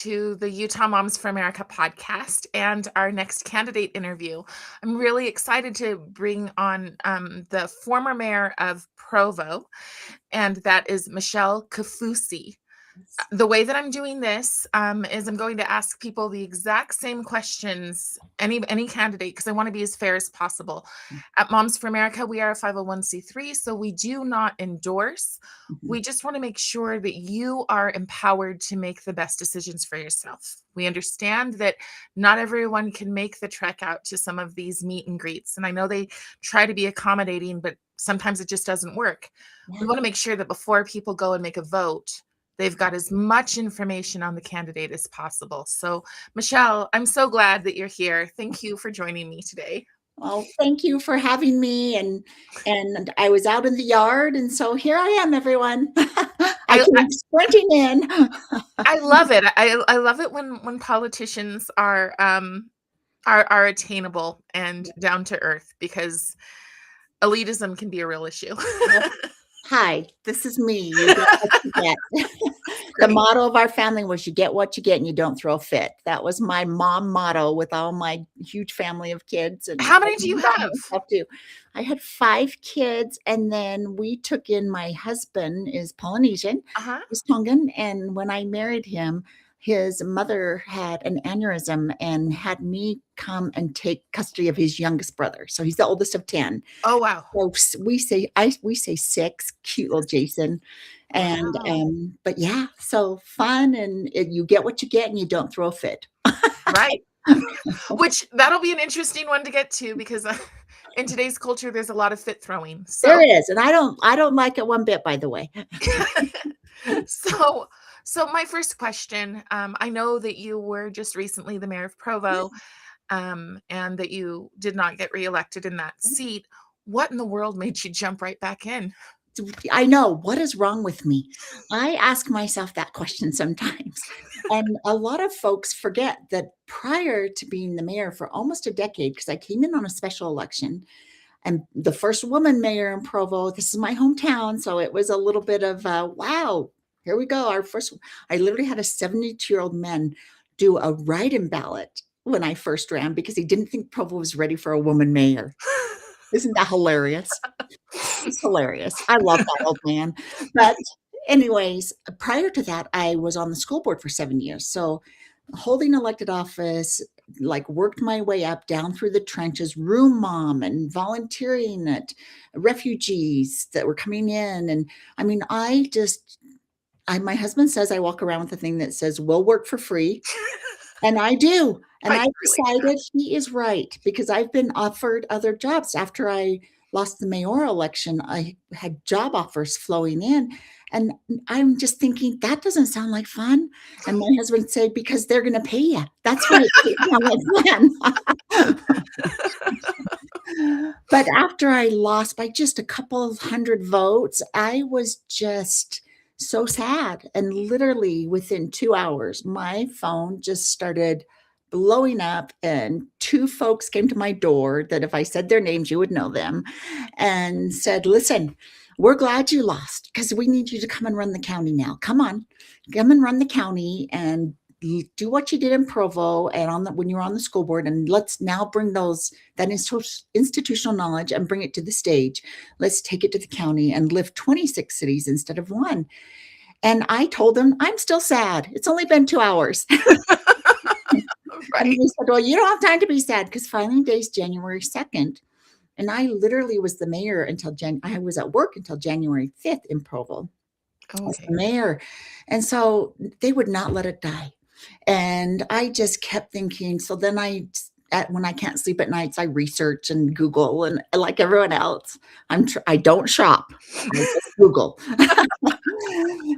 to the Utah Moms for America podcast and our next candidate interview. I'm really excited to bring on the former mayor of Provo, and that is Michelle Kaufusi. The way that I'm doing this is I'm going to ask people the exact same questions, any candidate, because I want to be as fair as possible. At Moms for America, we are a 501c3, so we do not endorse. We just want to make sure that you are empowered to make the best decisions for yourself. We understand that not everyone can make the trek out to some of these meet and greets, and I know they try to be accommodating, but sometimes it just doesn't work. We want to make sure that before people go and make a vote, they've got as much information on the candidate as possible. So, Michelle, I'm so glad that you're here. Thank you for joining me today. Well, thank you for having me. And I was out in the yard, and so here I am, everyone. I came sprinting in. I love it. I love it when politicians are attainable and down to earth, because elitism can be a real issue. Hi, this is me. You get what you get. The motto of our family was you get what you get and you don't throw a fit. That was my mom motto with all my huge family of kids. And how many do you have? I had 5 kids, and then we took in my husband is Polynesian, he's Tongan, and when I married him, his mother had an aneurysm and had me come and take custody of his youngest brother. So he's the oldest of 10. Oh, wow. So we say 6, cute little Jason. And, wow. But yeah, so fun, and you get what you get and you don't throw a fit. Right. Which that'll be an interesting one to get to, because in today's culture, there's a lot of fit throwing. So. There is. And I don't like it one bit, by the way. So my first question, I know that you were just recently the mayor of Provo, and that you did not get reelected in that seat. What in the world made you jump right back in? I know. What is wrong with me? I ask myself that question sometimes. And a lot of folks forget that prior to being the mayor for almost a decade, because I came in on a special election, and the first woman mayor in Provo, this is my hometown, so it was a little bit of wow, here we go. I literally had a 72-year-old man do a write-in ballot when I first ran because he didn't think Provo was ready for a woman mayor. Isn't that hilarious? It's hilarious. I love that old man. But anyways, prior to that, I was on the school board for 7 years. So holding elected office, like worked my way up down through the trenches, room mom and volunteering at refugees that were coming in. And I mean, my husband says I walk around with a thing that says, we'll work for free. And I do. And I decided he is right, because I've been offered other jobs. After I lost the mayoral election, I had job offers flowing in. And I'm just thinking, that doesn't sound like fun. And my husband said, because they're going to pay you. That's why it sounds like fun. But after I lost by just a couple of hundred votes, I was just so sad. And literally within 2 hours, my phone just started blowing up, and 2 folks came to my door that if I said their names, you would know them, and said, listen, we're glad you lost because we need you to come and run the county now. Come on, come and run the county and do what you did in Provo and when you were on the school board, and let's now bring that institutional knowledge and bring it to the stage. Let's take it to the county and lift 26 cities instead of 1. And I told them, I'm still sad. It's only been 2 hours. Right. And he said, well, you don't have time to be sad, because filing day is January 2nd. And I literally was the mayor until I was at work until January 5th in Provo. As the mayor. And so they would not let it die. And I just kept thinking, so then when I can't sleep at nights, I research and Google, and like everyone else, I don't shop. I just Google.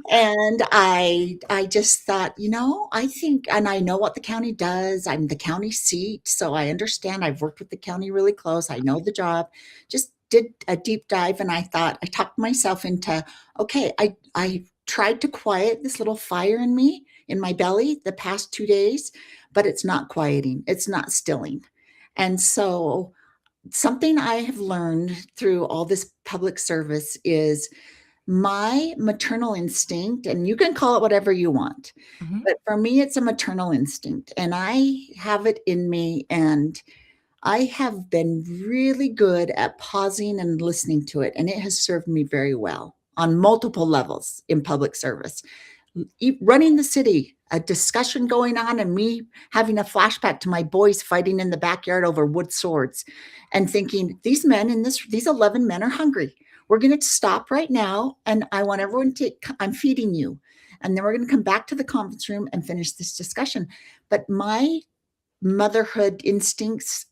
And I just thought, I think, and I know what the county does. I'm the county seat, so I understand. I've worked with the county really close. I know the job. Just did a deep dive, and I thought, I talked myself into, okay, I tried to quiet this little fire in me, in my belly, the past 2 days, but it's not quieting. It's not stilling. And so something I have learned through all this public service is My maternal instinct, and you can call it whatever you want, Mhm. but for me, it's a maternal instinct, and I have it in me, and I have been really good at pausing and listening to it, and it has served me very well on multiple levels in public service. Running the city, a discussion going on, and me having a flashback to my boys fighting in the backyard over wood swords and thinking, these 11 men are hungry. We're going to stop right now, and I want everyone to, I'm feeding you. And then we're going to come back to the conference room and finish this discussion. But my motherhood instincts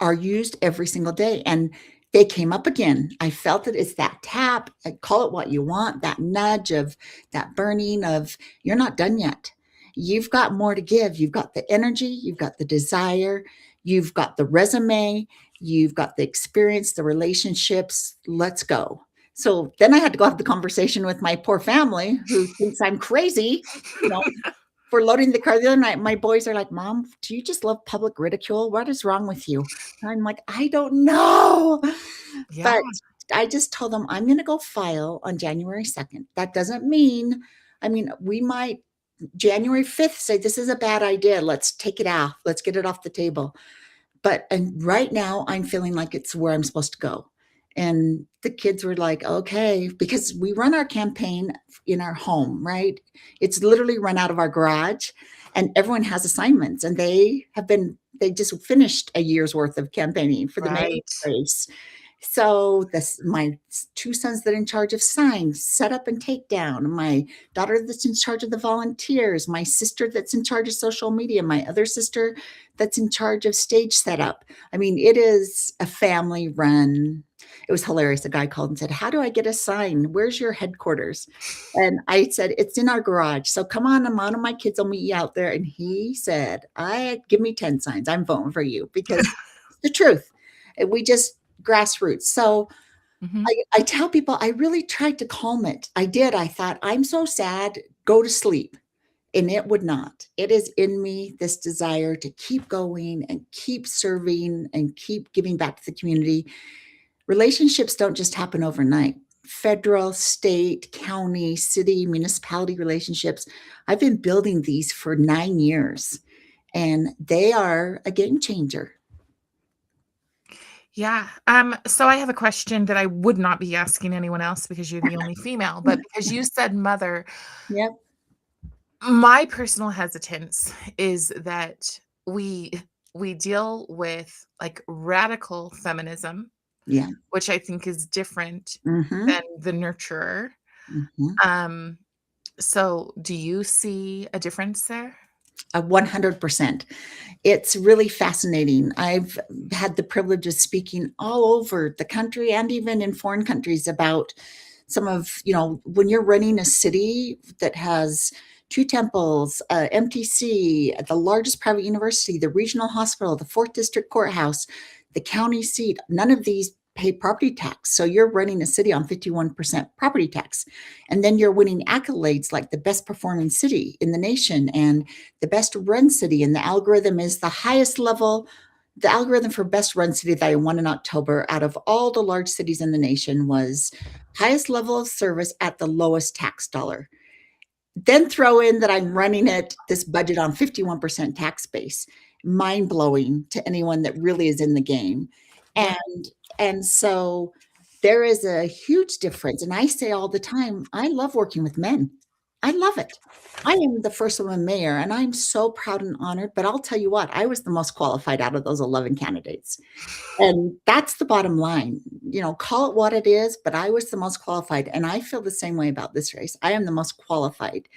are used every single day. And they came up again. I felt it. It's that tap, call it what you want, that nudge of that burning of you're not done yet. You've got more to give. You've got the energy, you've got the desire, you've got the resume, you've got the experience, the relationships. Let's go. So then I had to go have the conversation with my poor family who thinks I'm crazy, you know, for loading the car the other night. My boys are like, Mom, do you just love public ridicule? What is wrong with you? And I'm like, I don't know. Yeah. But I just told them I'm going to go file on January 2nd. That doesn't mean, I mean, we might January 5th say this is a bad idea. Let's take it off. Let's get it off the table. But and right now I'm feeling like it's where I'm supposed to go. And the kids were like, okay, because we run our campaign in our home, right? It's literally run out of our garage, and everyone has assignments, and they just finished a year's worth of campaigning for the mayor's Right. race. So this my two sons that are in charge of signs, set up and take down, my daughter that's in charge of the volunteers, my sister that's in charge of social media, my other sister that's in charge of stage setup. I mean, it is a family run. It was hilarious. A guy called and said, "How do I get a sign? Where's your headquarters?" And I said, "It's in our garage. So come on, one of my kids will meet you out there." And he said, "I give me 10 signs. I'm voting for you," because it's the truth. We just grassroots. So Mhm. I tell people I really tried to calm it. I did. I thought, I'm so sad, go to sleep. And it would not. It is in me, this desire to keep going and keep serving and keep giving back to the community. Relationships don't just happen overnight. Federal, state, county, city, municipality relationships. I've been building these for 9 years, and they are a game changer. Yeah. So I have a question that I would not be asking anyone else because you're the only female, but because you said mother, Yep. my personal hesitance is that we we deal with like radical feminism, Yeah. which I think is different Mm-hmm. than the nurturer. Mm-hmm. Um, so do you see a difference there? 100%. It's really fascinating. I've had the privilege of speaking all over the country and even in foreign countries about some of, when you're running a city that has two temples, MTC, the largest private university, the regional hospital, the fourth district courthouse, the county seat, none of these pay property tax. So you're running a city on 51% property tax. And then you're winning accolades like the best performing city in the nation and the best run city. And the algorithm is the highest level. The algorithm for best run city that I won in October out of all the large cities in the nation was highest level of service at the lowest tax dollar. Then throw in that I'm running it, this budget on 51% tax base. Mind blowing to anyone that really is in the game. Yeah. And so there is a huge difference. And I say all the time, I love working with men. I love it. I am the first woman mayor, and I'm so proud and honored. But I'll tell you what, I was the most qualified out of those 11 candidates. And that's the bottom line. Call it what it is, but I was the most qualified. And I feel the same way about this race. I am the most qualified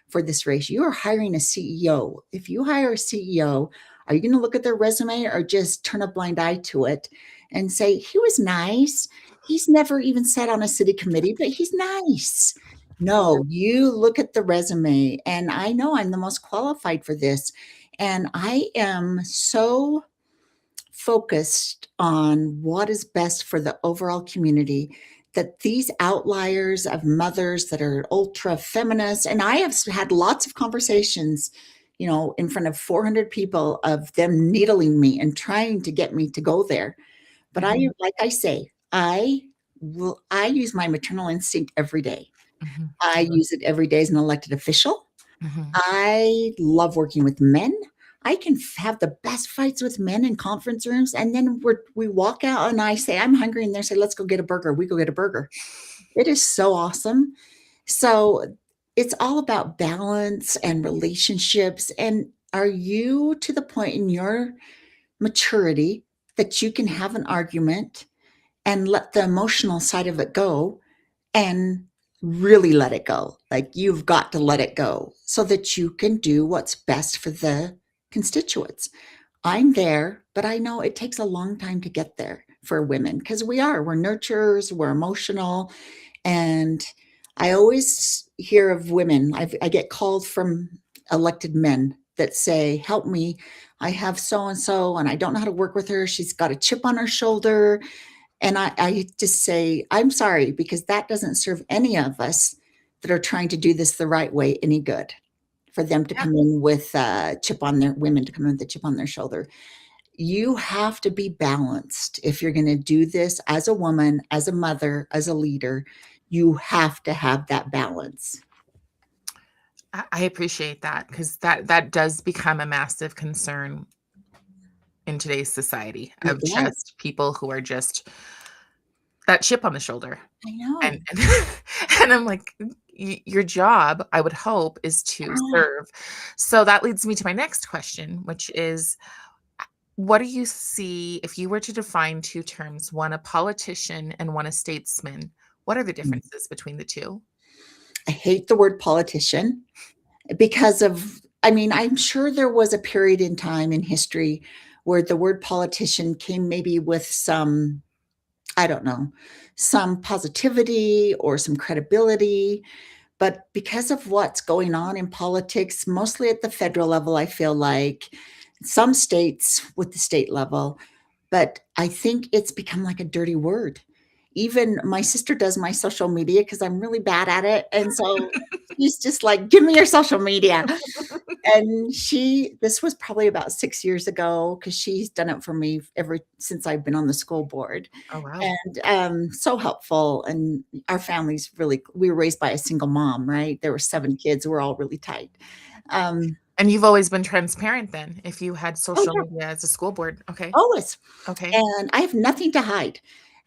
for this race. You are hiring a CEO. If you hire a CEO, are you going to look at their resume or just turn a blind eye to it and say, he was nice? He's never even sat on a city committee, but he's nice. No, you look at the resume, and I know I'm the most qualified for this. And I am so focused on what is best for the overall community that these outliers of mothers that are ultra feminist, and I have had lots of conversations, in front of 400 people of them needling me and trying to get me to go there. But Mhm. like I say, I well, I use my maternal instinct every day. Mhm. I use it every day as an elected official. Mhm. I love working with men. I can have the best fights with men in conference rooms, and then we walk out, and I say, "I'm hungry," and they say, "Let's go get a burger." We go get a burger. It is so awesome. So it's all about balance and relationships. And are you to the point in your maturity that you can have an argument and let the emotional side of it go and really let it go? Like, you've got to let it go so that you can do what's best for the constituents. I'm there, but I know it takes a long time to get there for women because we're nurturers, we're emotional. And I always hear of women, I get called from elected men that say, "Help me. I have so and so, and I don't know how to work with her. She's got a chip on her shoulder." And I just say, "I'm sorry," because that doesn't serve any of us that are trying to do this the right way any good. For them to Yeah. come in with a chip on their women to come in with a chip on their shoulder. You have to be balanced if you're going to do this as a woman, as a mother, as a leader. You have to have that balance. I appreciate that because that does become a massive concern in today's society It of does. just people who are just that chip on the shoulder. I And know. and and I'm like, your job, I would hope, is to Ah, serve." So that leads me to my next question, which is, what do you see if you were to define 2 terms, one a politician and one a statesman, what are the mm. differences between the 2? I hate the word politician because of, I mean, I'm sure there was a period in time in history where the word politician came maybe with some, I don't know, some positivity or some credibility. But because of what's going on in politics, mostly at the federal level, I feel like some states with the state level, but I think it's become like a dirty word. Even my sister does my social media because I'm really bad at it. And so she's just like, "Give me your social media." And this was probably about 6 years ago because she's done it for me ever since I've been on the school board. Oh, wow. And so helpful. And our family's really, we were raised by a single mom, right? There were 7 kids. We're all really tight. Um, And you've always been transparent then, if you had oh, social yeah, media as a school board. Okay. always. Okay. And I have nothing to hide.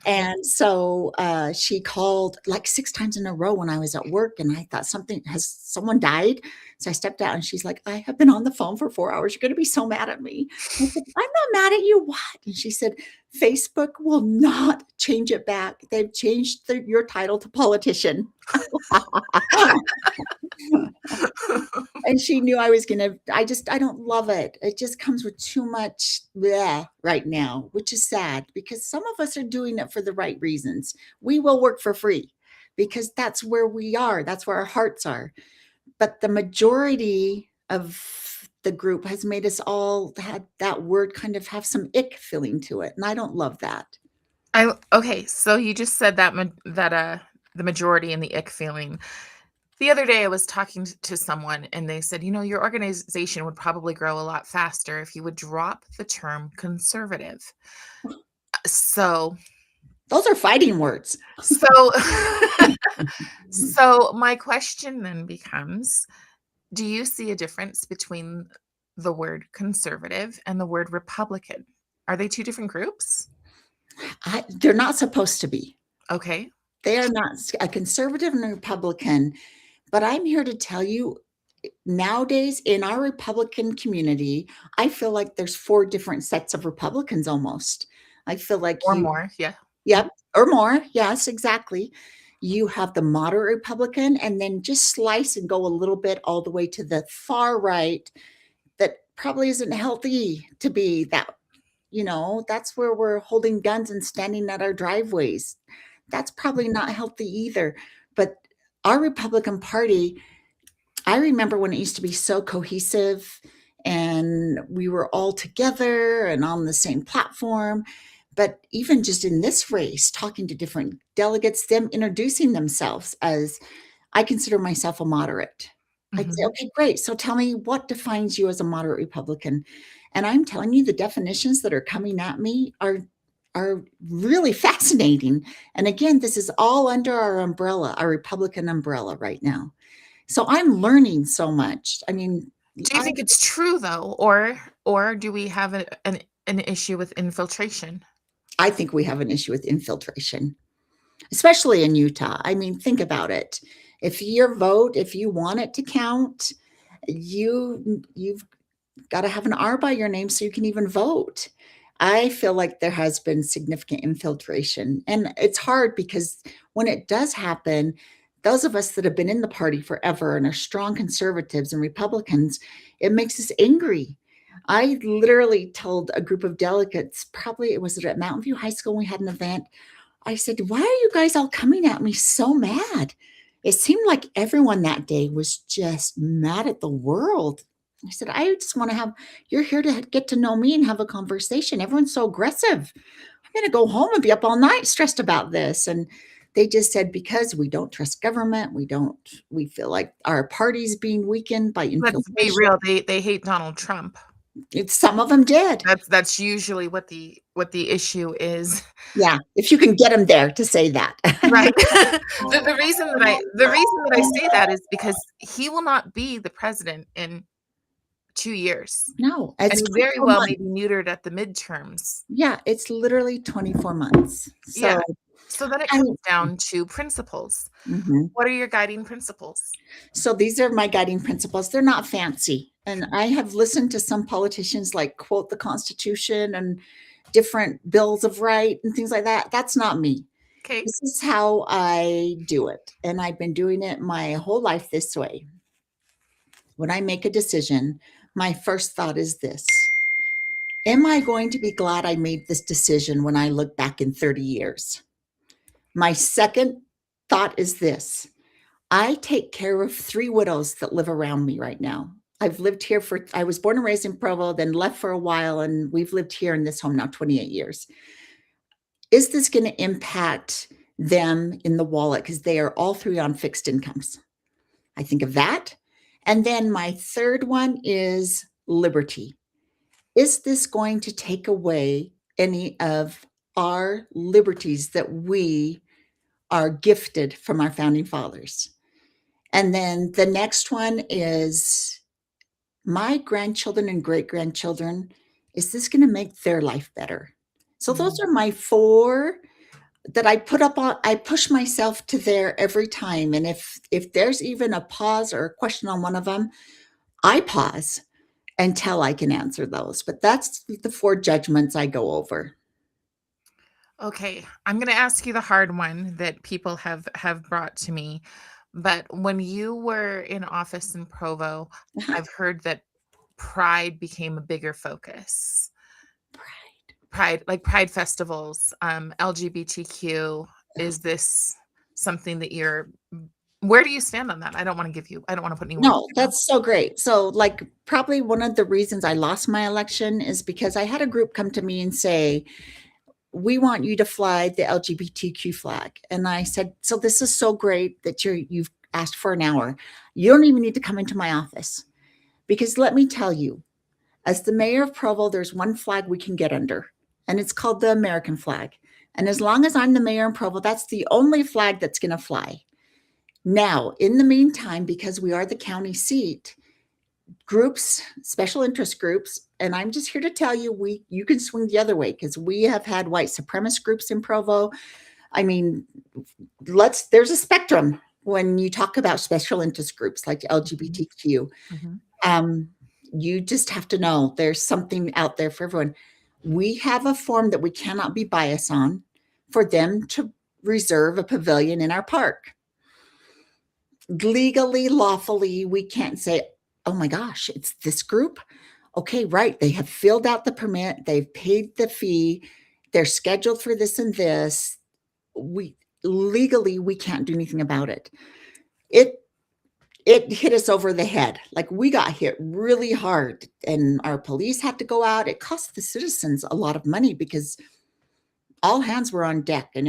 Okay. And so she called like 6 times in a row when I was at work, and I thought, has someone died? So I stepped out, and she's like, "I have been on the phone for 4 hours. You're going to be so mad at me." I said, "I'm not mad at you. What?" And she said, "Facebook will not change it back. They've changed your title to politician." And she knew I was gonna, I don't love it. It just comes with too much bleh right now, which is sad because some of us are doing it for the right reasons. We will work for free because that's where we are, that's where our hearts are. But the majority of the group has made us all had that word kind of have some ick feeling to it. And I don't love that. Okay, so you just said that the majority and the ick feeling. The other day I was talking to someone and they said, your organization would probably grow a lot faster if you would drop the term conservative. So, Those are fighting words. so, so my question then becomes, do you see a difference between the word conservative and the word Republican? Are they 2 different groups? They're not supposed to be. Okay. They are not. A conservative and a Republican. But I'm here to tell you, nowadays in our Republican community, I feel like there's 4 different sets of Republicans almost. I feel like Or more, yeah. Mhm. yep, or more. Yes, exactly. You have the moderate Republican and then just slice and go a little bit all the way to the far right that probably isn't healthy to be that, that's where we're holding guns and standing at our driveways. That's probably not healthy either. But our Republican Party, I remember when it used to be so cohesive and we were all together and on the same platform. But even just in this race, talking to different delegates, them introducing themselves as, "I consider myself a moderate." I'd say, Mhm. "Okay, great. So tell me what defines you as a moderate Republican." And I'm telling you, the definitions that are coming at me are are really fascinating. And again, this is all under our umbrella, our Republican umbrella right now. So I'm learning so much. I mean, Do you I think it's true though, or do we have an issue with infiltration? I think we have an issue with infiltration, especially in Utah. I mean, think about it. If your vote, if you want it to count, you've got to have an R by your name so you can even vote. I feel like there has been significant infiltration. And it's hard because when it does happen, those of us that have been in the party forever and are strong conservatives and Republicans, it makes us angry. I literally told a group of delegates, probably it was at Mountain View High School, we had an event. I said, "Why are you guys all coming at me so mad?" It seemed like everyone that day was just mad at the world. I said, "I just want to have, you're here to get to know me and have a conversation. Everyone's so aggressive. I'm going to go home and be up all night stressed about this." And they just said, because we don't trust government, we feel like our party's being weakened by Let's be infiltration. real, they hate Donald Trump. Some of them did. That's usually what the issue is. Yeah. If you can get them there to say that. Right. The reason that I say that is because he will not be the president in 2 years, No, and it's he very 24 well may months. be neutered at the midterms. Yeah, it's literally 24 months. Yeah. So, So then it I comes down to principles. mhm. What are your guiding principles? So these are my guiding principles. They're not fancy. And I have listened to some politicians like quote the Constitution and different bills of right and things like that. That's not me. Okay. This is how I do it. And I've been doing it my whole life this way. When I make a decision, my first thought is this: am I going to be glad I made this decision when I look back in 30 years? My second thought is this: I take care of 3 widows that live around me right now. I was born and raised in Provo, then left for a while, and we've lived here in this home now 28 years. Is this going to impact them in the wallet? Because they are all 3 on fixed incomes. I think of that. And then my third one is liberty. Is this going to take away any of our liberties that we are gifted from our founding fathers? And then the next one is my grandchildren and great grandchildren. Is this going to make their life better? So those Mm. are my 4 that I put up on. I push myself to there every time. And if there's even a pause or a question on one of them, I pause until I can answer those. But that's the 4 judgments I go over. Okay, I'm gonna ask you the hard one that people have brought to me. But when you were in office in Provo, Uh-huh. I've heard that pride became a bigger focus. Pride. Pride, like pride festivals, LGBTQ. Is this something that you're where do you stand on that? I don't want to put any words No, in your mouth. that's so great. So, like, probably one of the reasons I lost my election is because I had a group come to me and say, "We want you to fly the LGBTQ flag." And I said, "So this is so great that you've asked for an hour. You don't even need to come into my office, because let me tell you, as the mayor of Provo, there's one flag we can get under, and it's called the American flag. And as long as I'm the mayor in Provo, that's the only flag that's going to fly. Now, in the meantime, because we are the county seat, groups, special interest groups, and I'm just here to tell you, you can swing the other way, because we have had white supremacist groups in Provo. I mean, there's a spectrum when you talk about special interest groups like Mhm, LGBTQ. mhm. Um, you just have to know there's something out there for everyone. We have a form that we cannot be biased on for them to reserve a pavilion in our park. Legally, lawfully, we can't say, "Oh my gosh, it's this group." Okay, right. They have filled out the permit, they've paid the fee, they're scheduled for this and this. We legally we can't do anything about it. It it hit us over the head. Like, we got hit really hard, and our police had to go out. It cost the citizens a lot of money because all hands were on deck, and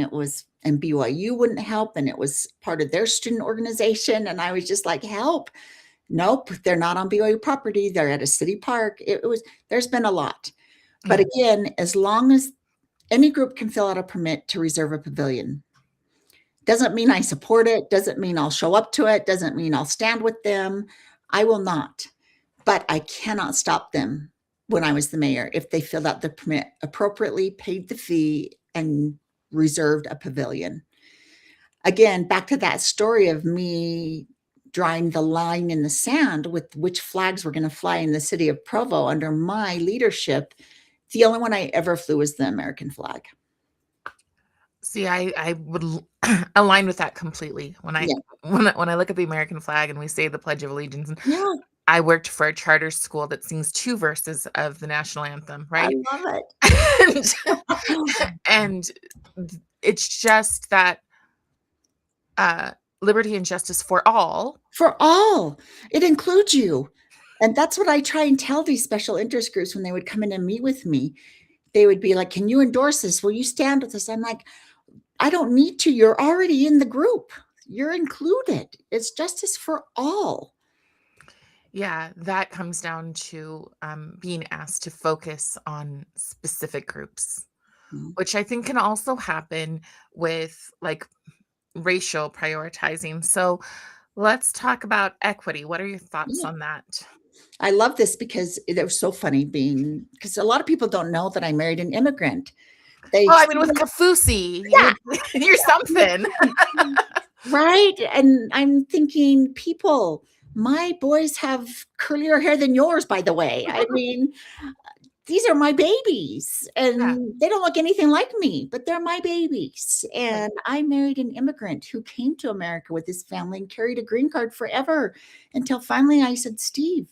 BYU wouldn't help, and it was part of their student organization. And I was just like, help. Nope, they're not on BYU property. They're at a city park. There's been a lot. But Yeah. again, as long as Any group can fill out a permit to reserve a pavilion. Doesn't mean I support it, doesn't mean I'll show up to it, doesn't mean I'll stand with them. I will not. But I cannot stop them when I was the mayor if they filled out the permit appropriately, paid the fee, and reserved a pavilion. Again, back to that story of me drawing the line in the sand with which flags were going to fly in the city of Provo under my leadership. The only one I ever flew was the American flag. See, I would align with that completely. Yeah. When I look at the American flag and we say the Pledge of Allegiance, and Yeah. I worked for a charter school that sings 2 verses of the national anthem, I right? love it. And it's just that, uh, liberty and justice for all. For all. It includes you. And that's what I try and tell these special interest groups when they would come in and meet with me. They would be like, "Can you endorse this? Will you stand with us?" I'm like, "I don't need to. You're already in the group. You're included. It's justice for all." Yeah, that comes down to, being asked to focus on specific groups, Mm. which I think can also happen with, like, racial prioritizing. So, let's talk about equity. What are your thoughts Yeah. on that? I love this because it was so funny being because a lot of people don't know that I married an immigrant. They Well, I see mean, with me. Kaufusi, Yeah, you're something. right? And I'm thinking, people, my boys have curlier hair than yours, by the way. I mean, these are my babies Yeah, and they don't look anything like me, but they're my babies. right. And I married an immigrant who came to America with his family and carried a green card forever until finally I said, "Steve,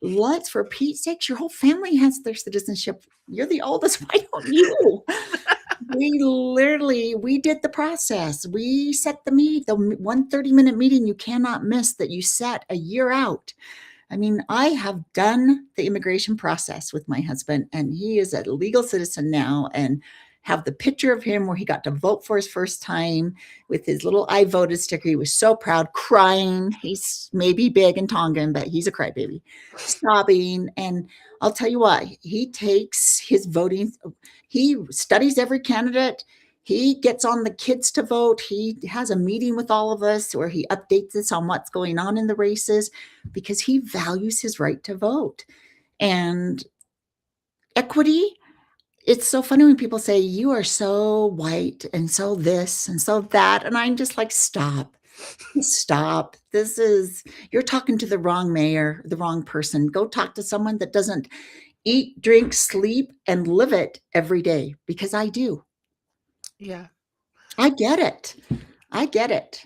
let's, for Pete's sakes, your whole family has their citizenship. You're the oldest. Why don't you?" We did the process. We set the 1 30-minute meeting you cannot miss that you set a year out. I mean, I have done the immigration process with my husband, and he is a legal citizen now, and have the picture of him where he got to vote for his first time with his little "I voted" sticker. He was so proud, crying. He's maybe big in Tongan, but he's a crybaby, sobbing. And I'll tell you what, he takes his voting, he studies every candidate. He gets on the kids to vote. He has a meeting with all of us where he updates us on what's going on in the races because he values his right to vote. And equity, it's so funny when people say, "You are so white and so this and so that." And I'm just like, stop, stop. You're talking to the wrong mayor, the wrong person. Go talk to someone that doesn't eat, drink, sleep, and live it every day, because I do. Yeah. I get it. I get it.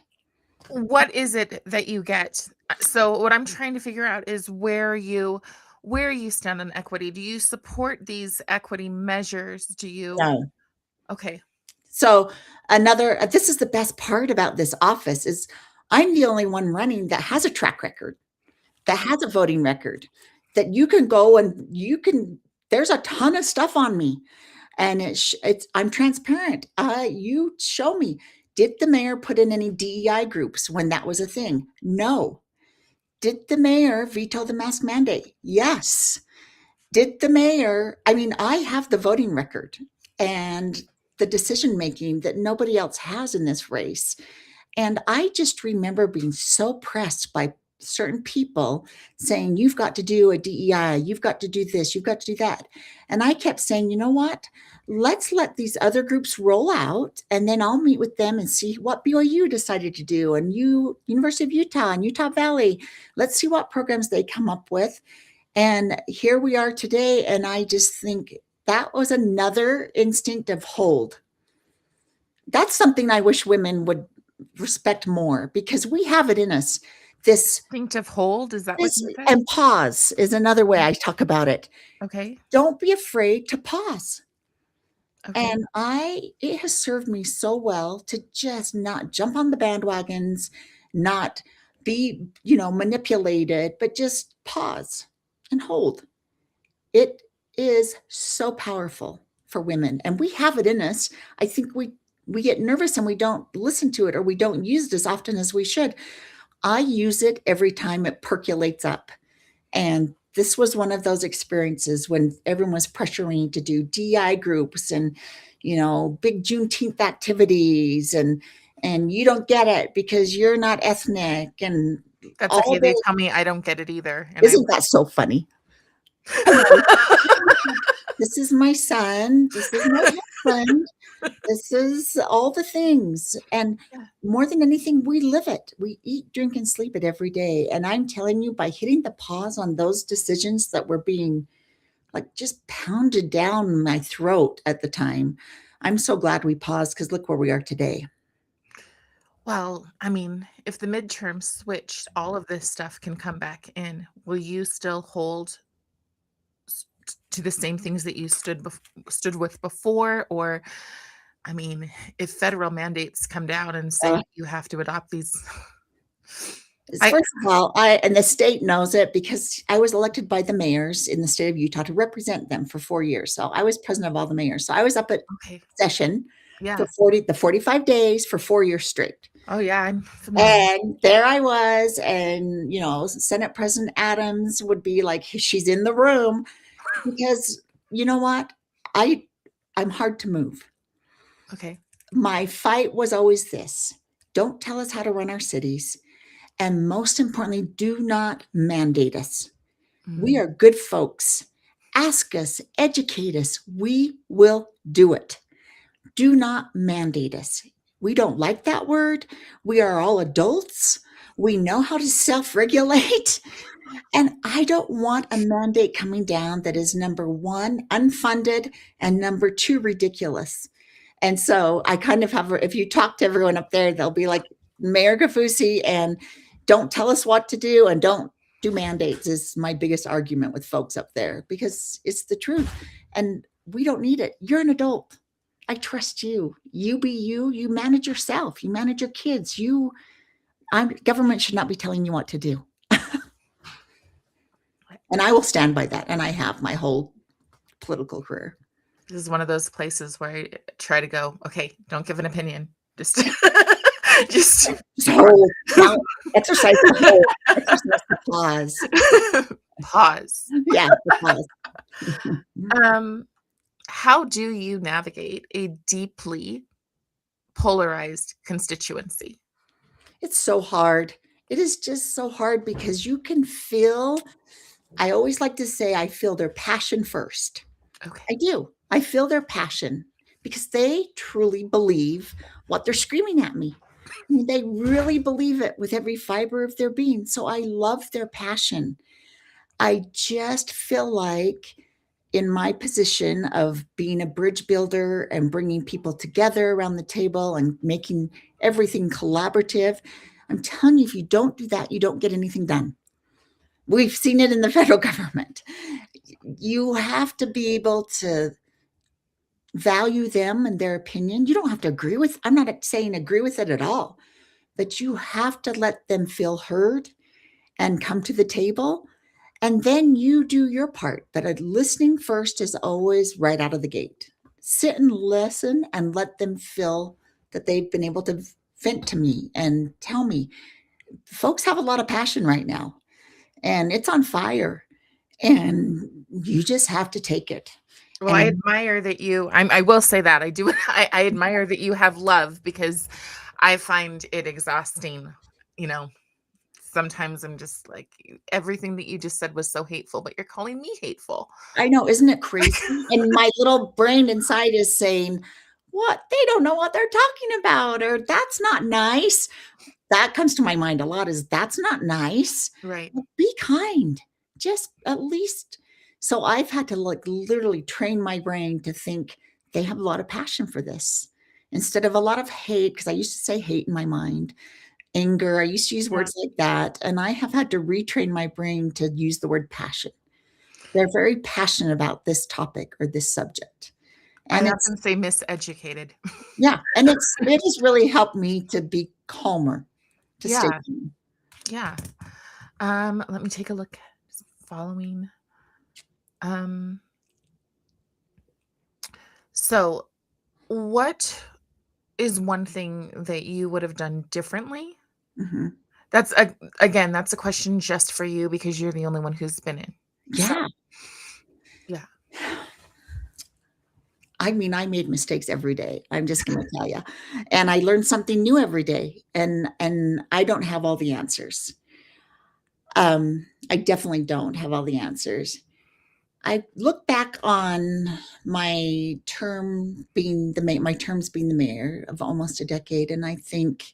What is it that you get? So what I'm trying to figure out is where you stand on equity. Do you support these equity measures? Do you No. Okay. So another this is the best part about this office is I'm the only one running that has a track record, that Okay. has a voting record, that you can go and you can there's a ton of stuff on me, and it's I'm transparent. You show me. Did the mayor put in any DEI groups when that was a thing? No. Did the mayor veto the mask mandate? Yes. Did the mayor, I mean, I have the voting record and the decision making that nobody else has in this race. And I just remember being so pressed by certain people saying, "You've got to do a DEI, you've got to do this, you've got to do that." And I kept saying, "You know what? Let's let these other groups roll out, and then I'll meet with them and see what BYU decided to do, and University of Utah and Utah Valley. Let's see what programs they come up with." And here we are today. And I just think that was another instinct of hold. That's something I wish women would respect more because we have it in us. This, Instinctive hold, is that what this, you said? and pause is another way I talk about it. Okay. Don't be afraid to pause. Okay. And it has served me so well to just not jump on the bandwagons, not be, manipulated, but just pause and hold. It is so powerful for women, and we have it in us. I think we get nervous and we don't listen to it, or we don't use it as often as we should. I use it every time it percolates up. And this was one of those experiences when everyone was pressuring to do DI groups and big Juneteenth activities, and you don't get it because you're not ethnic, and That's all okay. They the tell me I don't get it either, and I isn't that so funny? Anyway, this is my son, this is my husband, this is all the things, and Yeah. more than anything, we live it. We eat, drink, and sleep it every day, and I'm telling you, by hitting the pause on those decisions that were being, like, just pounded down my throat at the time, I'm so glad we paused, because look where we are today. Well, I mean, if the midterms switched, all of this stuff can come back in. Will you still hold to the same things that you stood with before? Or, I mean, if federal mandates come down and say Uh, you have to adopt these, I First of all, and the state knows it because I was elected by the mayors in the state of Utah to represent them for 4 years. So I was president of all the mayors. So I was up at okay, session for yeah. 45 days for 4 years straight. Oh yeah, I'm familiar. And there I was, and Senate President Adams would be like, she's in the room, because you know what? I I'm hard to move. Okay. My fight was always this: don't tell us how to run our cities. And most importantly, do not mandate us. We Mm, are good folks. Ask us, educate us. We will do it. Do not mandate us. We don't like that word. We are all adults. We know how to self regulate. And I don't want a mandate coming down that is, number one, unfunded, and number two, ridiculous. And so I kind of have, if you talk to everyone up there, they'll be like, Mayor Kaufusi, and don't tell us what to do, and don't do mandates, is my biggest argument with folks up there, because it's the truth. And we don't need it. You're an adult. I trust you. You be you. You manage yourself. You manage your kids. Government should not be telling you what to do. And I will stand by that. And I have my whole political career. this is one of those places where I try to go, okay, don't give an opinion. Just just Just hold, count, exercise the hold, exercise the pause. pause. Yeah, the pause. Um, how do you navigate a deeply polarized constituency? It's so hard. It is just so hard because you can feel, I always like to say, I feel their passion first. I Okay. do. I feel their passion because they truly believe what they're screaming at me. I mean, they really believe it with every fiber of their being. So I love their passion. I just feel like, in my position of being a bridge builder and bringing people together around the table and making everything collaborative, I'm telling you, if you don't do that, you don't get anything done. We've seen it in the federal government. You have to be able to value them and their opinion. You don't have to agree with, I'm not saying agree with it at all, but you have to let them feel heard and come to the table. And then you do your part. But listening first is always right out of the gate. Sit and listen and let them feel that they've been able to vent to me and tell me. Folks have a lot of passion right now, and it's on fire, and you just have to take it. Well, I And admire that I will say that I do. I admire that you have love because I find it exhausting. You know, sometimes I'm just like, everything that you just said was so hateful, but you're calling me hateful. I know, isn't it crazy? And my little brain inside is saying, what? They don't know what they're talking about, or that's not nice. That comes to my mind a lot, is that's not nice. Right. Be kind. Just at least. So I've had to, like, literally train my brain to think they have a lot of passion for this instead of a lot of hate, because I used to say hate in my mind, anger. I used to use Yeah. words like that. And I have had to retrain my brain to use the word passion. They're very passionate about this topic or this subject. I And it's, often say miseducated. yeah, and it has really helped me to be calmer, to stay Yeah. calm. Yeah. Let me take a look. Following. Um, so what is one thing that you would have done differently? Mhm. That's a again, that's a question just for you because you're the only one who's been in. So, Yeah. yeah. I mean, I made mistakes every day. I'm just gonna tell you. And I learned something new every day, and I don't have all the answers. I definitely don't have all the answers. I look back on my terms being the mayor of almost a decade, and I think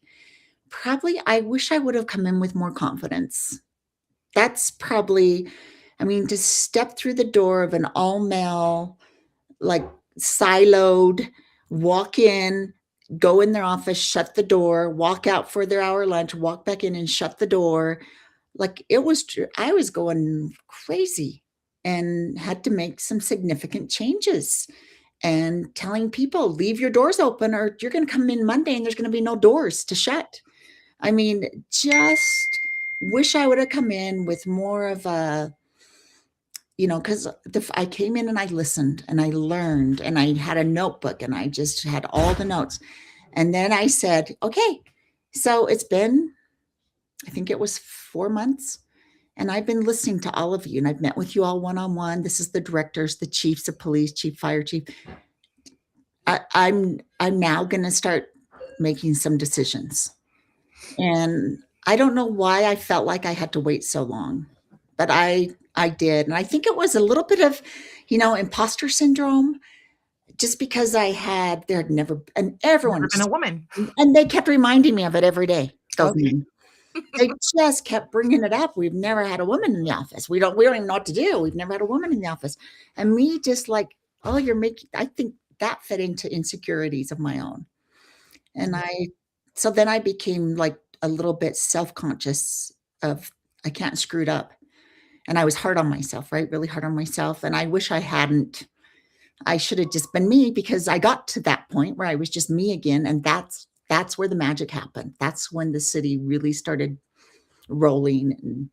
probably I wish I would have come in with more confidence. That's probably, I mean, to step through the door of an all male, like siloed, walk in, go in their office, shut the door, walk out for their hour lunch, walk back in and shut the door. Like it was, I was going crazy and had to make some significant changes and telling people, leave your doors open or you're going to come in Monday and there's going to be no doors to shut. I mean, just wish I would have come in with more of a, because I came in and I listened and I learned and I had a notebook and I just had all the notes. And then I said, okay, so it's been, I think it was 4 months. And I've been listening to all of you and I've met with you all one-on-one. This is the directors, the chiefs of police, chief fire chief. I'm now going to start making some decisions. And I don't know why I felt like I had to wait so long, but I did. And I think it was a little bit of, imposter syndrome, just because there had never, and everyone Never been a just, woman. and they kept reminding me of it every day. Those Okay. men. They just kept bringing it up. We've never had a woman in the office. We don't even know what to do. We've never had a woman in the office. And me just like, oh, I think that fed into insecurities of my own. And so then I became like a little bit self-conscious of I can't screw it up. And I was hard on myself, right? Really hard on myself. And I wish I hadn't. I should have just been me because I got to that point where I was just me again. And that's where the magic happened. That's when the city really started rolling and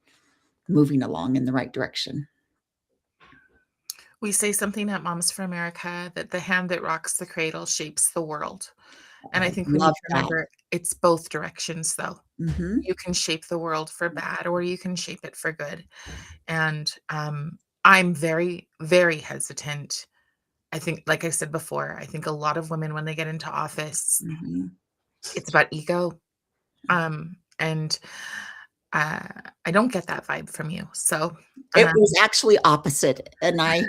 moving along in the right direction. We say something at Moms for America that the hand that rocks the cradle shapes the world. And I I think we need love to that. remember it's both directions, though. Mhm. You can shape the world for bad or you can shape it for good. And I'm very, very hesitant. I think, like I said before, I think a lot of women, when they get into office, Mhm. it's about ego. And uh, I don't get that vibe from you. So, It um, was actually opposite, and I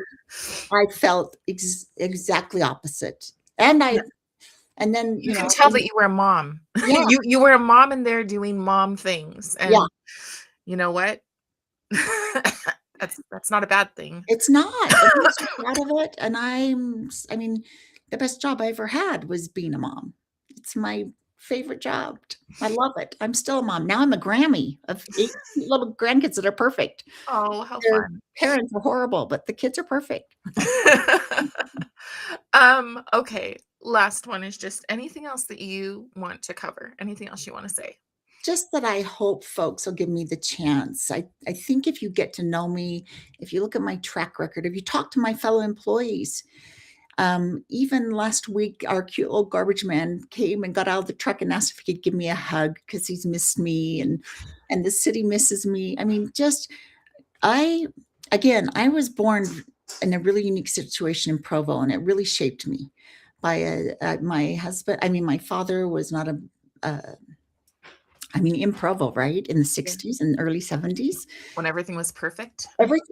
felt exactly opposite. And I and then, you can tell that you were a mom. yeah, You were a mom in there doing mom things, yeah. and you know what? That's not a bad thing. It's not, and I'm so proud of it, and I mean, the best job I ever had was being a mom. It's my favorite job. I love it. I'm still a mom. Now I'm a Grammy of 8 little grandkids that are perfect. Oh, how Their fun. parents are horrible, but the kids are perfect. Okay, last one is just anything else that you want to cover? Anything else you wanna say? Just that I hope folks will give me the chance. I think if you get to know me, if you look at my track record, if you talk to my fellow employees, even last week, our cute little garbage man came and got out of the truck and asked if he could give me a hug because he's missed me and the city misses me. I mean, just I again, I was born in a really unique situation in Provo, and it really shaped me. My husband, I mean, my father was not a in Provo, right? In the Yeah. 60s and early 70s. When everything was perfect?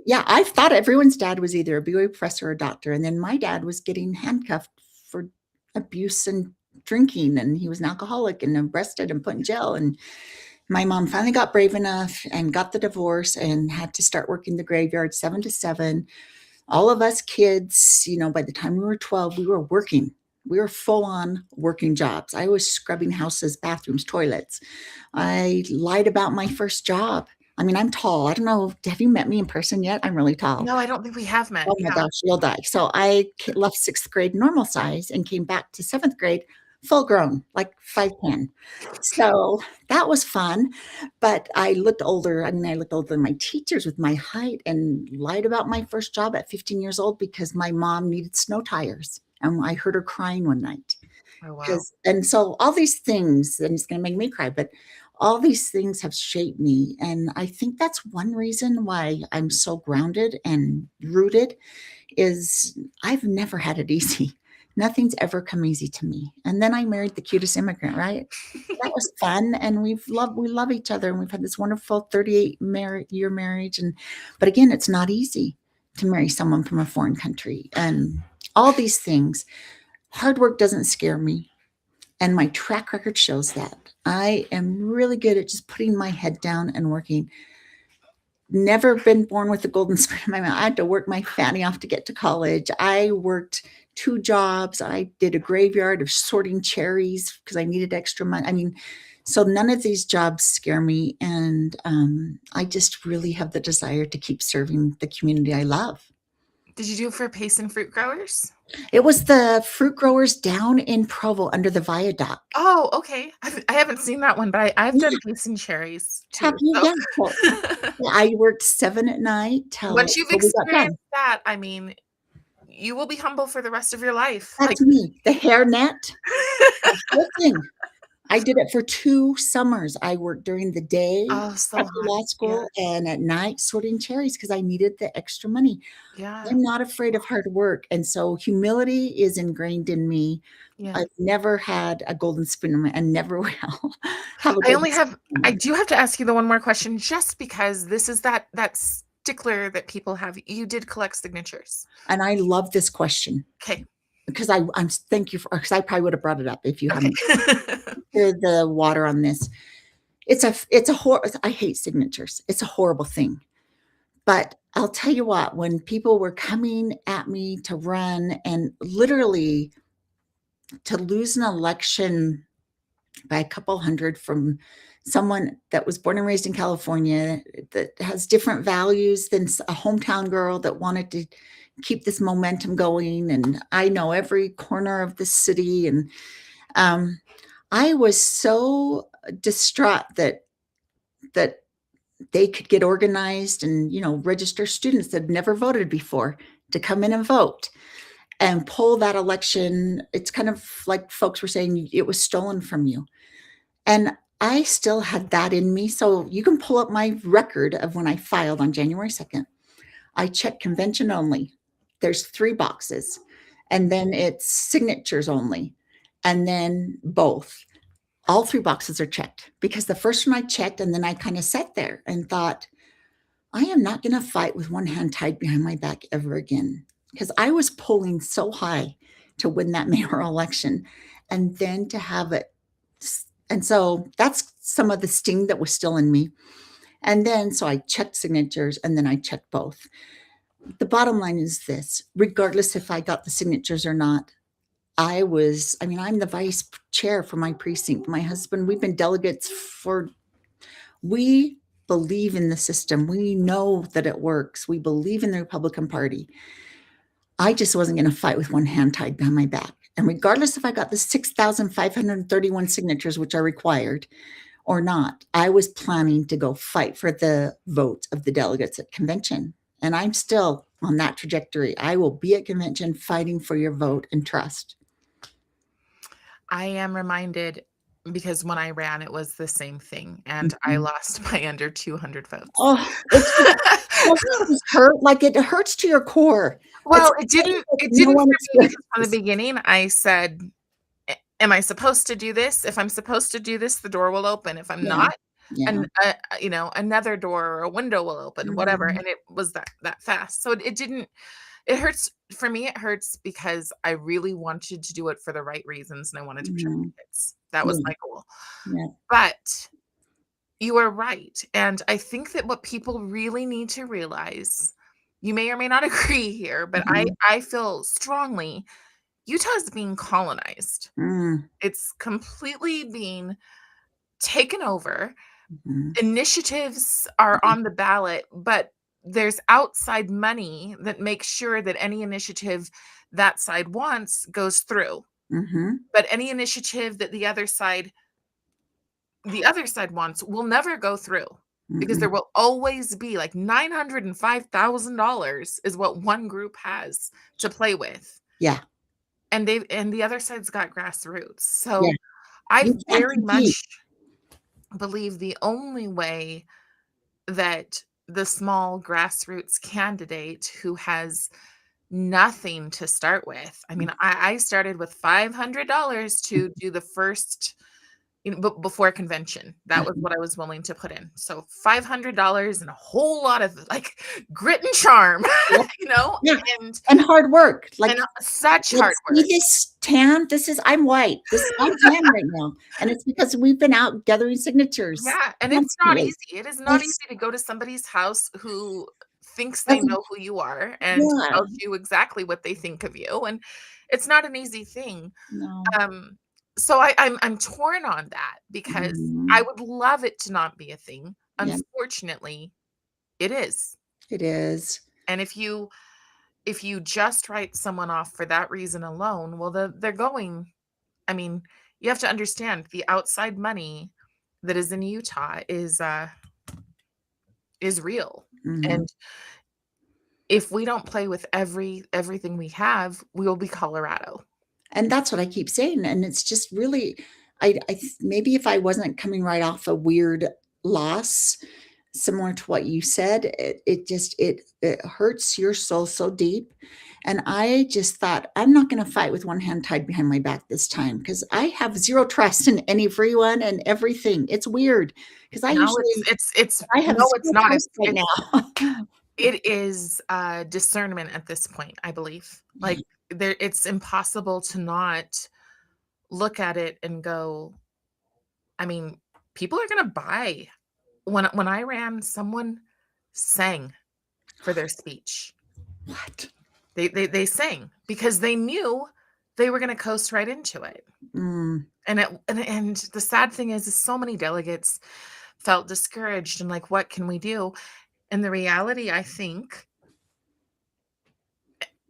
Yeah, I thought everyone's dad was either a BYU professor or a doctor, and then my dad was getting handcuffed for abuse and drinking, and he was an alcoholic and arrested and put in jail. And my mom finally got brave enough and got the divorce and had to start working the graveyard 7 to 7. All of us kids, by the time we were 12, we were working. We were full on working jobs. I was scrubbing houses, bathrooms, toilets. I lied about my first job. I mean, I'm tall. I don't know. Have you met me in person yet? I'm really tall. No, I don't think we have met. Oh my Yeah. gosh, you'll die. So I left 6th grade normal size and came back to 7th grade full grown, like 5'10". So that was fun. But I looked older. I mean, I looked older than my teachers with my height and lied about my first job at 15 years old because my mom needed snow tires. And I heard her crying one night. Oh, wow. And so all these things, and it's going to make me cry, but all these things have shaped me. And I think that's one reason why I'm so grounded and rooted is I've never had it easy. Nothing's ever come easy to me. And then I married the cutest immigrant, right? That was fun, and we love each other, and we've had this wonderful 38-year marriage. And but again, it's not easy to marry someone from a foreign country, and all these things. Hard work doesn't scare me, and my track record shows that. I am really good at just putting my head down and working. Never been born with a golden spoon in my mouth. I had to work my fanny off to get to college. I worked 2 jobs. I did a graveyard of sorting cherries because I needed extra money. I mean, so none of these jobs scare me, and I just really have the desire to keep serving the community I love. Did you do it for Pace and Fruit Growers? It was the fruit growers down in Provo under the viaduct. Oh, okay. I haven't seen that one, but I've done Yeah, Pace and Cherries have too, you? so Yeah, so yeah, I worked 7 at night once till you've we got experienced done. that, I mean, you will be humble for the rest of your life, like That's me. The hairnet, the whole thing. I did it for 2 summers. I worked during the day Oh, so at the hot. law Yeah, school and at night sorting cherries because I needed the extra money. yeah, I'm not afraid of hard work, and so humility is ingrained in me. yeah. I've never had a golden spoon in my and never will have a I golden only spoon have in my I mouth. do have to ask you the one more question just because this is that stickler that people have. You did collect signatures. And I love this question Okay, because I'm thank you for because I probably would have brought it up if you okay. hadn't stirred the water on this. I hate signatures. It's a horrible thing. But I'll tell you what, when people were coming at me to run and literally to lose an election by a couple hundred from someone that was born and raised in California that has different values than a hometown girl that wanted to keep this momentum going. And I know every corner of the city. And um, I was so distraught that they could get organized and register students that had never voted before to come in and vote and pull that election. It's kind of like folks were saying it was stolen from you. And I still had that in me. So you can pull up my record of when I filed on January 2nd. I checked convention only. There's 3 boxes. And then it's signatures only. And then both. All 3 boxes are checked because the first one I checked, and then I kind of sat there and thought, I am not going to fight with one hand tied behind my back ever again because I was pulling so high to win that mayoral election and then to have it. And so that's some of the sting that was still in me. And then, so I checked signatures and then I checked both. The bottom line is this: regardless if I got the signatures or not, I'm the vice chair for my precinct. My husband, we've been delegates we believe in the system. We know that it works. We believe in the Republican Party. I just wasn't going to fight with one hand tied behind my back. And regardless if I got the 6,531 signatures, which are required, or not, I was planning to go fight for the vote of the delegates at convention. And I'm still on that trajectory. I will be at convention fighting for your vote and trust. I am reminded because when I ran, it was the same thing, and I Mhm. lost by under 200 votes. Oh, doesn't it just hurt? Like it hurts to your core. It's Well, a pain that it no didn't one for me because from the experiences. beginning, I said, Am I supposed to do this? If I'm supposed to do this, the door will open. If I'm Yeah, not, yeah. and another door or a window will open, whatever." Mhm, And it was that fast. So it didn't. It hurts for me. It hurts because I really wanted to do it for the right reasons, and I wanted to protect mhm. the kids. That was Yeah, my goal. yeah. But you are right, and I think that what people really need to realize. You may or may not agree here, but Mhm, I feel strongly Utah is being colonized. mm, It's completely being taken over. mhm. Initiatives are Yeah, on the ballot, but there's outside money that makes sure that any initiative that side wants goes through. mhm, But any initiative that the other side wants will never go through because there mm-mm. will always be like $905,000 is what one group has to play with. Yeah, And the other side's got grassroots. yeah. So I You can't very compete. much believe the only way that the small grassroots candidate who has nothing to start with. I mean, I started with $500 to do the first, before convention. That was Mhm. what I was willing to put in. So $500 and a whole lot of like grit and charm, Yep. you know, Yeah, and and hard work, and like, such hard "Let's see work. this tan? This is I'm white. I'm tan right now," and it's because we've been out gathering signatures Yeah, and it's not constantly. easy. It is not easy It's to go to somebody's house who thinks they doesn't know who you are and yeah, tells you exactly what they think of you, and it's not an easy thing. no. Um, so I'm torn on that because I Mhm. would love it to not be a thing. Yeah, Unfortunately, it is. it is. And if you just write someone off for that reason alone, well, they're going. I mean, you have to understand the outside money that is in Utah is real. Mhm. And if we don't play with everything we have, we will be Colorado. And that's what I keep saying, and it's just really maybe if I wasn't coming right off a weird loss, similar to what you said, it just it hurts your soul so deep, and I just thought, "I'm not gonna fight with one hand tied behind my back this time because I have 0 trust in everyone and everything." It's weird because No, it's I have no, it's 0 not. trust right now. It is discernment at this point, I believe. Yeah. Like there it's impossible to not look at it and go, I mean, people are gonna buy. When I ran, someone sang for their speech. What? They sang because they knew they were gonna coast right into it. Mm, And the sad thing is so many delegates felt discouraged and like, what can we do? And the reality, I think,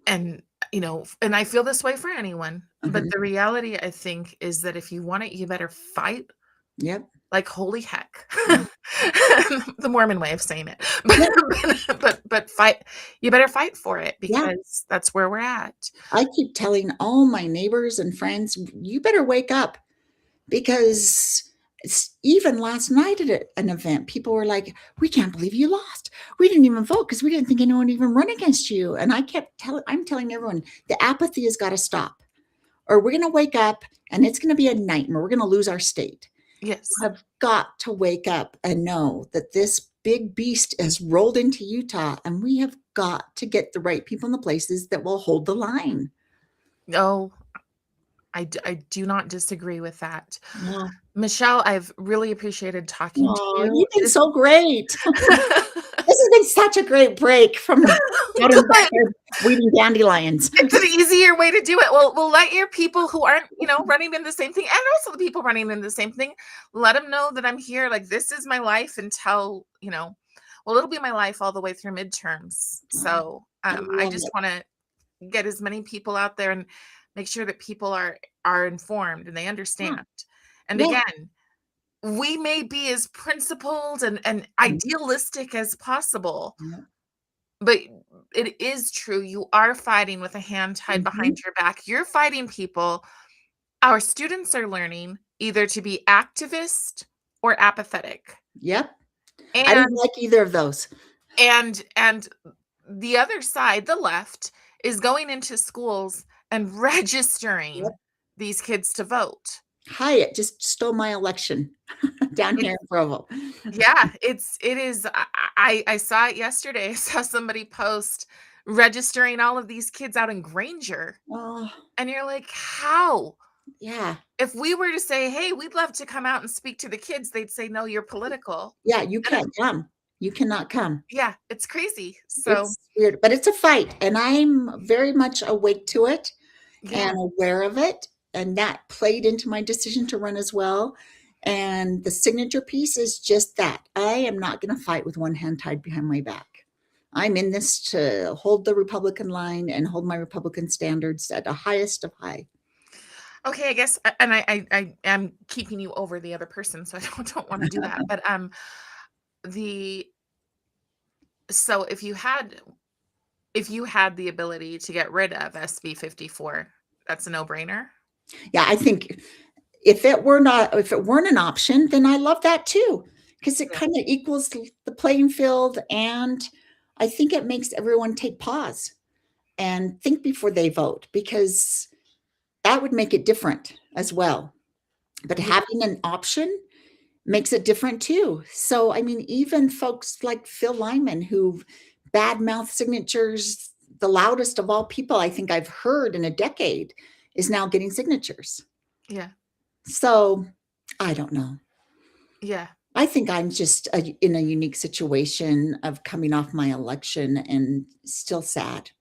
and and I feel this way for anyone, but mhm. the reality, I think, is that if you want it, you better fight Yep. like holy heck. Mm. The Mormon way of saying it. Yeah, But fight, you better fight for it yeah. because that's where we're at. I keep telling all my neighbors and friends, "You better wake up," because even last night at an event, people were like, "We can't believe you lost. We didn't even vote because we didn't think anyone would even run against you." And I'm telling everyone, the apathy has got to stop, or we're going to wake up and it's going to be a nightmare. We're going to lose our state. Yes. Have got to wake up and know that this big beast has rolled into Utah, and we have got to get the right people in the places that will hold the line. No, I do not disagree with that. Yeah. Michelle, I've really appreciated talking to Oh, you. you've been This so great. This has been such a great break from out in the Good. backyard weeding dandelions. It's an easier way to do it. We'll let your people who aren't, running in the same thing, and also the people running in the same thing, let them know that I'm here. Like this is my life until, well, it'll be my life all the way through midterms. Oh, So I I love just it. want to get as many people out there and make sure that people are informed and they Yeah, understand. And yeah, again, we may be as principled and mhm, idealistic as possible, yeah, but it is true. You are fighting with a hand tied mhm, behind your back. You're fighting people. Our students are learning either to be activist or apathetic. yep. I didn't And like either of those. and the other side, the left, is going into schools and registering Yep. these kids to vote. Hyatt just stole my election down here in Provo. Yeah, it is. I saw it yesterday. I saw somebody post registering all of these kids out in Granger, Oh, and you're like, how? yeah. If we were to say, "Hey, we'd love to come out and speak to the kids," they'd say, "No, you're political." Yeah, you And can't come. You cannot come. yeah, it's crazy. So It's weird, but it's a fight, and I'm very much awake to it yeah. and aware of it, and that played into my decision to run as well. And the signature piece is just that. I am not going to fight with one hand tied behind my back. I'm in this to hold the Republican line and hold my Republican standards at the highest of high. Okay, I guess, and I am keeping you over the other person, so I don't want to do that. But the so if you had the ability to get rid of SB 54, that's a no brainer. Yeah, I think if it weren't an option, then I love that too, because it kind of equals the playing field, and I think it makes everyone take pause. and think before they vote, because that would make it different as well. But Yeah, having an option makes it different too. So, I mean, even folks like Phil Lyman, who badmouth signatures, the loudest of all people I think I've heard in a decade, is now getting signatures. yeah, So, I don't know. yeah. I think I'm just in a unique situation of coming off my election and still sad.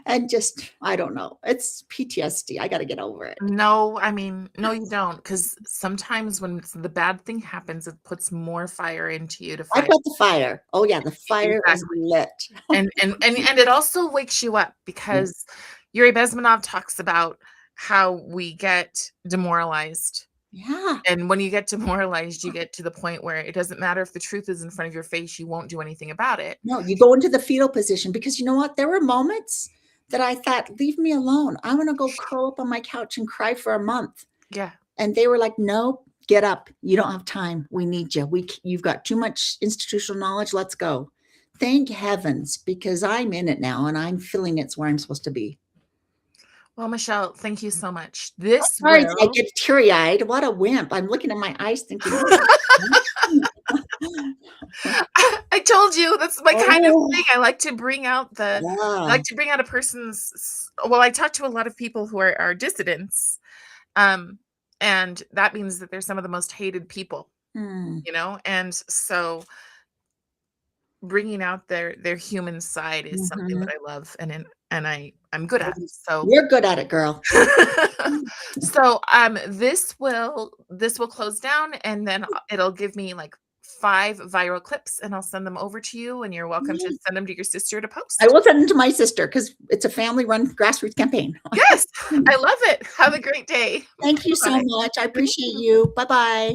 And just, I don't know. It's PTSD. I got to get over it. No, I mean, no, you don't, because sometimes when the bad thing happens, it puts more fire into you to I've fight. got the fire. Oh, yeah. The fire is Exactly. lit. And it also wakes you up Yeah. because Yuri Bezmenov talks about how we get demoralized. Yeah. And when you get demoralized, you get to the point where it doesn't matter if the truth is in front of your face, you won't do anything about it. No, you go into the fetal position, because you know what? There were moments that I thought, leave me alone. I want to go curl up on my couch and cry for a month. Yeah. And they were like, no, get up. You don't have time. We need you. You've got too much institutional knowledge. Let's go. Thank heavens, because I'm in it now and I'm feeling it's where I'm supposed to be. Well, Michelle, thank you so much. This Sorry, I will get teary eyed. What a wimp. I'm looking at my eyes thinking, I told you that's my kind of oh, thing. I like to bring out I yeah. like to bring out a person's well, I talk to a lot of people who are dissidents. Um, and that means that they're some of the most hated people, Hmm. And so bringing out their human side is something that Mhm. I love and I'm good at. So You're good at it, girl. so this will close down and then it'll give me like 5 viral clips and I'll send them over to you and you're welcome to send them to your sister to I post. will send them to my sister because it's a family-run grassroots campaign. Yes, I love it. Have a great day. Thank you so Bye-bye. much. I Thank appreciate you. you. Bye-bye.